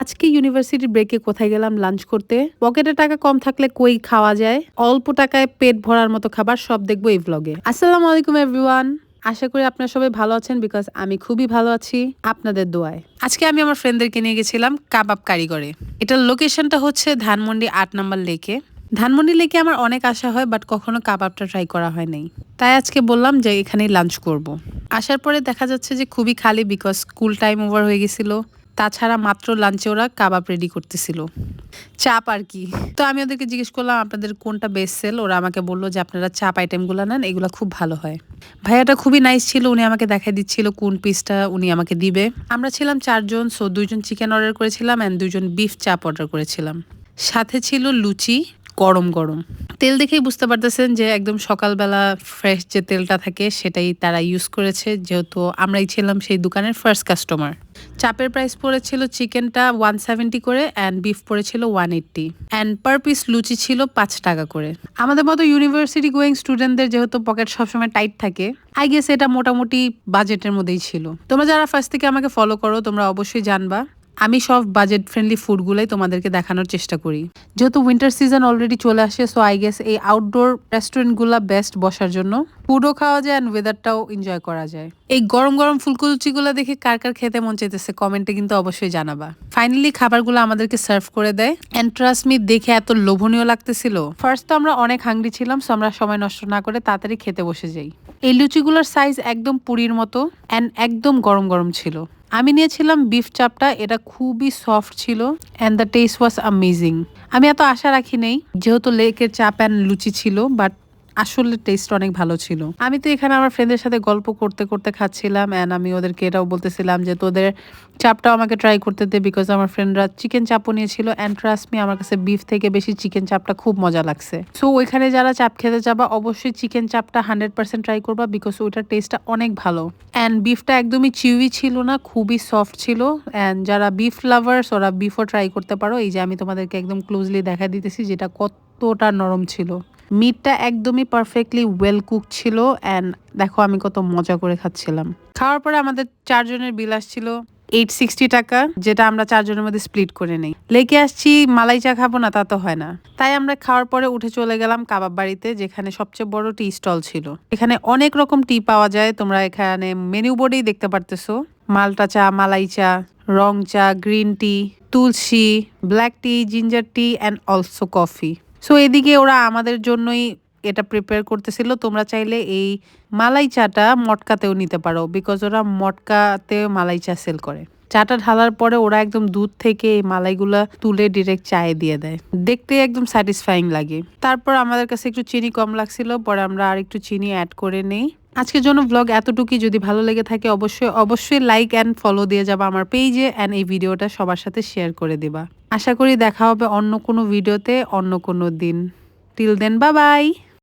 আজকে ইউনিভার্সিটি ব্রেকে কোথায় গেলাম লাঞ্চ করতে। পকেটে টাকা কম থাকলে কই খাওয়া যায়, অল্প টাকায় পেট ভরার মতো খাবার সব দেখবো এই ভ্লগে। আসসালামু আলাইকুম এভরিওয়ান, আশা করি আপনারা সবাই ভালো আছেন, বিকজ আমি খুবই ভালো আছি আপনাদের দোয়ায়। আজকে আমি আমার ফ্রেন্ডদেরকে নিয়ে গেছিলাম কাবাব কারিগরে। এটার লোকেশনটা হচ্ছে ধানমন্ডি 8 নম্বর লেকে। ধানমন্ডি লেকে আমার অনেক আশা হয়, বাট কখনো কাবাবটা ট্রাই করা হয় নাই, তাই আজকে বললাম যে এখানেই লাঞ্চ করব। আসার পরে দেখা যাচ্ছে যে খুবই খালি, বিকজ স্কুল টাইম ওভার হয়ে গেছিল। তাছাড়া মাত্র লাঞ্চে ওরা কাবাব রেডি করতেছিল, চাপ আর কি। তো আমি ওদেরকে জিজ্ঞেস করলাম আপনাদের কোনটা বেস্ট সেল। ওরা আমাকে বললো যে আপনারা চাপ আইটেমগুলো নেন, এগুলো খুব ভালো হয়। ভাইয়াটা খুবই নাইস ছিল, উনি আমাকে দেখাই দিচ্ছিল কোন পিসটা উনি আমাকে দিবে। আমরা ছিলাম 4 জন, সো 2 জন চিকেন অর্ডার করেছিলাম অ্যান্ড 2 জন বিফ চাপ অর্ডার করেছিলাম। সাথে ছিল লুচি, গরম গরম। তেল দেখেই বুঝতে পারতেছেন যে একদম সকালবেলা ফ্রেশ যে তেলটা থাকে সেটাই তারা ইউজ করেছে, যেহেতু আমরাই ছিলাম সেই দোকানের ফার্স্ট কাস্টমার। চাপের প্রাইস পড়েছিল চিকেনটা 170 করে অ্যান্ড বিফ পড়েছিল 180 অ্যান্ড পার পিস লুচি ছিল 5 টাকা করে। আমাদের মতো ইউনিভার্সিটি গোয়িং স্টুডেন্টদের যেহেতু পকেট সবসময় টাইট থাকে, আই গেস এটা মোটামুটি বাজেটের মধ্যেই ছিল। তোমরা যারা ফার্স্ট থেকে আমাকে ফলো করো তোমরা অবশ্যই জানবা আমি সব বাজেট ফ্রেন্ডলি ফুডগুলোই তোমাদেরকে দেখানোর চেষ্টা করি। যেহেতু উইন্টার সিজন অলরেডি চলে আসে, সো আই গেস এই আউটডোর রেস্টুরেন্টগুলো বেস্ট বসার জন্য। ফুডও খাওয়া যায় অ্যান্ড ওয়েদারটাও এনজয় করা যায়। এই গরম গরম ফুলকুচিগুলো দেখে কার কার খেতে মন চাইতেছে কমেন্টে কিন্তু অবশ্যই জানাবা। ফাইনালি খাবারগুলো আমাদেরকে সার্ভ করে দেয় অ্যান্ড ট্রাস্ট মি, দেখে এত লোভনীয় লাগতেছিল। ফার্স্ট তো আমরা অনেক হাংরি ছিলাম, সো আমরা সময় নষ্ট না করে তাড়াতাড়ি খেতে বসে যাই। এই লুচিগুলোর সাইজ একদম পুরীর মতো অ্যান্ড একদম গরম গরম ছিল। আমি নিয়েছিলাম বিফ চাপটা, এটা খুবই সফট ছিল and the test was amazing. আমি এত আশা রাখি নেই যেহেতু লেকের চাপ অ্যান্ড লুচি ছিল, বাট আসলে টেস্ট অনেক ভালো ছিল। আমি তো এখানে আমার ফ্রেন্ডের সাথে গল্প করতে করতে খাচ্ছিলাম অ্যান্ড আমি ওদেরকে এটাও বলতেছিলাম যে তোদের চাপটাও আমাকে ট্রাই করতে দে, বিকজ আমার ফ্রেন্ডরা চিকেন চাপও নিয়েছিল অ্যান্ড ট্রাস্ট মি আমার কাছে বিফ থেকে বেশি চিকেন চাপটা খুব মজা লাগছে। সো ওইখানে যারা চাপ খেতে যাবা অবশ্যই চিকেন চাপটা 100% ট্রাই করবা, বিকজ ওইটার টেস্টটা অনেক ভালো অ্যান্ড বিফটা একদমই চিউই ছিল না, খুবই সফট ছিল। অ্যান্ড যারা বিফ লাভার্স ওরা বিফও ট্রাই করতে পারো। এই যে আমি তোমাদেরকে একদম ক্লোজলি দেখা দিতেছি যেটা কতটা নরম ছিল। মিটটা একদমই পারফেক্টলি ওয়েল কুক ছিল অ্যান্ড দেখো আমি কত মজা করে খাচ্ছিলাম। খাওয়ার পরে আমাদের 4 জনের বিল আসছিল 860 টাকা, যেটা আমরা 4 জনের মধ্যে স্প্লিট করে নেই। লেকে আসছি মালাই চা খাবো না তা তো হয় না, তাই আমরা খাওয়ার পরে উঠে চলে গেলাম কাবাব বাড়িতে, যেখানে সবচেয়ে বড় টি স্টল ছিল। এখানে অনেক রকম টি পাওয়া যায়, তোমরা এখানে মেনু বোর্ডেই দেখতে পারতেছো। মালটা চা, মালাই চা, রং চা, green tea, Tulsi, black T, ginger tea and also coffee. So এদিকে ওরা আমাদের জন্যই এটা প্রিপেয়ার করতেছিল। তোমরা চাইলে এই মালাই চাটা মটকাতেও নিতে পারো, বিকজ ওরা মটকাতে মালাই চা সেল করে। চাটা ঢালার পরে ওরা একদম দুধ থেকে এই মালাইগুলা তুলে ডিরেক্ট চায়ে দিয়ে দেয়, দেখতে একদম স্যাটিসফাইং লাগে। তারপর আমাদের কাছে একটু চিনি কম লাগছিল, পরে আমরা আর একটু চিনি অ্যাড করে নেই। আজকের জন্য ব্লগ এতটুকুই। যদি ভালো লেগে থাকে অবশ্যই লাইক অ্যান্ড ফলো দিয়ে যাবা আমার পেজে অ্যান্ড এই ভিডিওটা সবার সাথে শেয়ার করে দিবা। আশা করি দেখা হবে অন্য কোনো ভিডিওতে অন্য কোনো দিন। Till then, bye by.